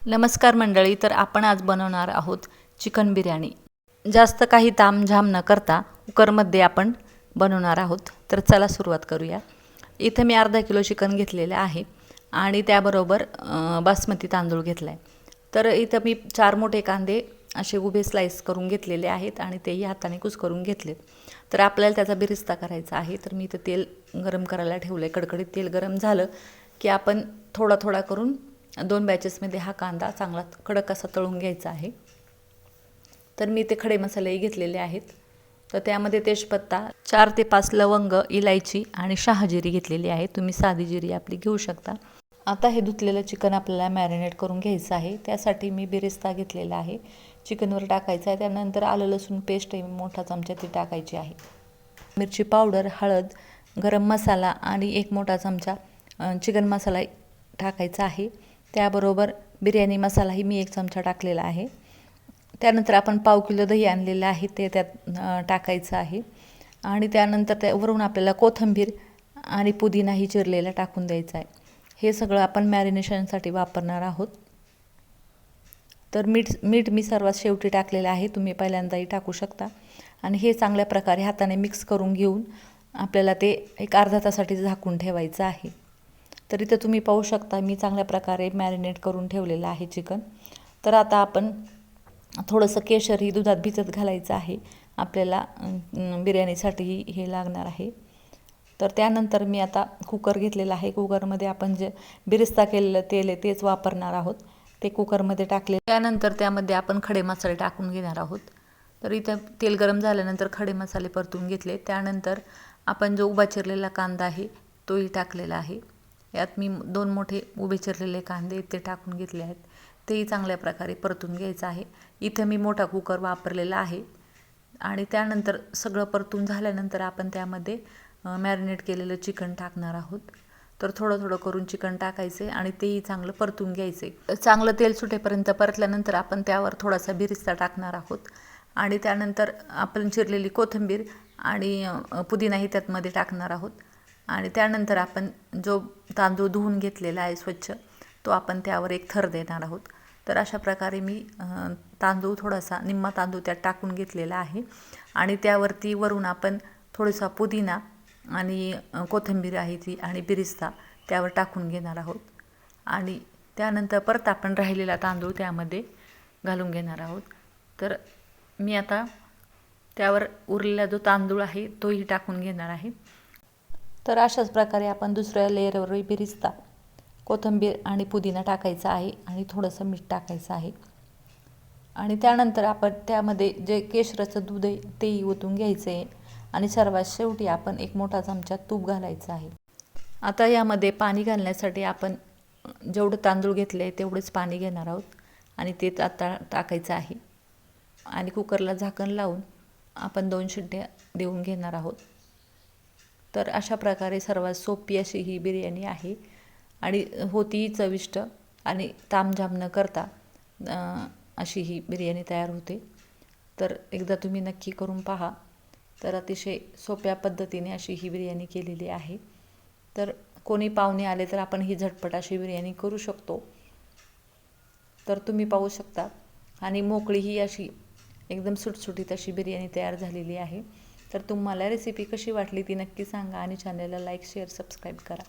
नमस्कार मंडळी, तर आपण आज बनवणार आहोत चिकन बिर्याणी। जास्त काही तामझाम न करता कुकरमध्ये आपण बनवणार आहोत। तर चला सुरुवात करूया। इथे मी अर्धा किलो चिकन घेतलेले आहे आणि त्याबरोबर बासमती तांदूळ घेतलाय। तर इथे मी 4 मोठे कांदे असे उभे स्लाइस करून घेतलेले आहेत आणि तेही हाताने कुस्करून घेतले। तर आपल्याला त्याचा बिरिस्ता करायचा आहे। तर मी इथे तेल गरम करायला ठेवले। कडकडीत तेल गरम झालं की आपण थोडा थोडा करून 2 बॅचेसमध्ये हा कांदा चांगला कडक असा तळून घ्यायचा आहे। तर मी ते खडे मसालेही घेतलेले आहेत। तर त्यामध्ये तेजपत्ता, 4 ते 5 लवंग, इलायची आणि शहाजिरी घेतलेली आहे। तुम्ही साधी जिरी आपली घेऊ शकता। आता हे धुतलेलं चिकन आपल्याला मॅरिनेट करून घ्यायचं आहे। त्यासाठी मी बिरिस्ता घेतलेला आहे, चिकनवर टाकायचा आहे। त्यानंतर आलं लसूण पेस्ट मोठा चमचा ती टाकायची आहे। मिरची पावडर, हळद, गरम मसाला आणि 1 मोठा चमचा चिकन मसाला टाकायचा आहे। त्याबरोबर बिर्याणी मसालाही मी 1 चमचा टाकलेला आहे। त्यानंतर आपण पाव किलो दही आणलेलं आहे ते त्यात टाकायचं आहे आणि त्यानंतर त्यावरून आपल्याला कोथिंबीर आणि पुदिनाही चिरलेला टाकून द्यायचा आहे। हे सगळं आपण मॅरिनेशनसाठी वापरणार आहोत। तर मीठ मी सर्वात शेवटी टाकलेलं आहे, तुम्ही पहिल्यांदाही टाकू शकता। आणि हे चांगल्या प्रकारे हाताने मिक्स करून घेऊन आपल्याला ते एक अर्धा तासासाठी झाकून ठेवायचं आहे। तर इथे तुम्ही पाहू शकता मी चांगल्या प्रकारे मॅरिनेट करून ठेवलेलं आहे चिकन। तर आता आपण थोडंसं केशरही दुधात भिजत घालायचं आहे, आपल्याला बिर्याणीसाठी हे लागणार आहे। तर त्यानंतर मी आता कुकर घेतलेला आहे। कुकरमध्ये आपण जे बिरिस्ता केलेलं तेल आहे तेच वापरणार आहोत। ते कुकरमध्ये टाकले। त्यानंतर त्यामध्ये आपण खडे मसाले टाकून घेणार आहोत। तर इथे तेल गरम झाल्यानंतर खडे मसाले परतून घेतले। त्यानंतर आपण जो उभा चिरलेला कांदा आहे तोही टाकलेला आहे। यात मी 2 मोठे उभे चिरलेले कांदे ते टाकून घेतले आहेत। तेही चांगल्या प्रकारे परतून घ्यायचं आहे। इथे मी मोठा कुकर वापरलेला आहे आणि त्यानंतर सगळं परतून झाल्यानंतर आपण त्यामध्ये मॅरिनेट केलेलं चिकन टाकणार आहोत। तर थोडं थोडं करून चिकन टाकायचे आणि तेही चांगलं परतून घ्यायचे। चांगलं तेल सुटेपर्यंत परतल्यानंतर आपण त्यावर थोडासा बिरिस्ता टाकणार आहोत आणि त्यानंतर आपण चिरलेली कोथिंबीर आणि पुदिनाही त्यामध्ये टाकणार आहोत आणि त्यानंतर आपण जो तांदूळ धुवून घेतलेला आहे स्वच्छ तो आपण त्यावर एक थर देणार आहोत। तर अशा प्रकारे मी तांदूळ थोडासा निम्मा तांदूळ त्यात टाकून घेतलेला आहे आणि त्यावरती वरून आपण थोडासा पुदिना आणि कोथिंबीर आहे ती आणि बिरिस्ता त्यावर टाकून घेणार आहोत आणि त्यानंतर परत आपण राहिलेला तांदूळ त्यामध्ये घालून घेणार आहोत। तर मी आता त्यावर उरलेला जो तांदूळ आहे तोही टाकून घेणार आहे। तर अशाच प्रकारे आपण दुसऱ्या लेयरवर बिरिस्ता, कोथिंबीर आणि पुदिना टाकायचा आहे आणि थोडंसं मीठ टाकायचं आहे आणि त्यानंतर आपण त्यामध्ये जे केशराचं दूध आहे तेही ओतून घ्यायचं आहे आणि सर्वात शेवटी आपण 1 मोठा चमचा तूप घालायचं आहे। आता यामध्ये पाणी घालण्यासाठी आपण जेवढं तांदूळ घेतले तेवढेच पाणी घेणार आहोत आणि ते आता टाकायचं आहे आणि कुकरला झाकण लावून आपण 2 शिट्ट्या देऊन घेणार आहोत। तर अशा प्रकारे सर्वात सोपी अशी ही बिर्याणी आहे आणि होती चविष्ट आणि तामझाम न करता अशी ही बिर्याणी तयार होते। तर एकदा तुम्ही नक्की करून पहा। तर अतिशय सोप्या पद्धतीने अशी ही बिर्याणी केलेली आहे। तर कोणी पाहुणे आले तर आपण ही झटपट अशी बिर्याणी करू शकतो। तर तुम्ही पाहू शकता आणि मोकळी ही अशी एकदम सुटसुटीत अशी बिर्याणी तयार झालेली आहे। तर तुम्हाला रेसिपी कशी वाटली ती नक्की सांगा आणि चॅनलला लाईक, शेअर, सबस्क्राईब करा।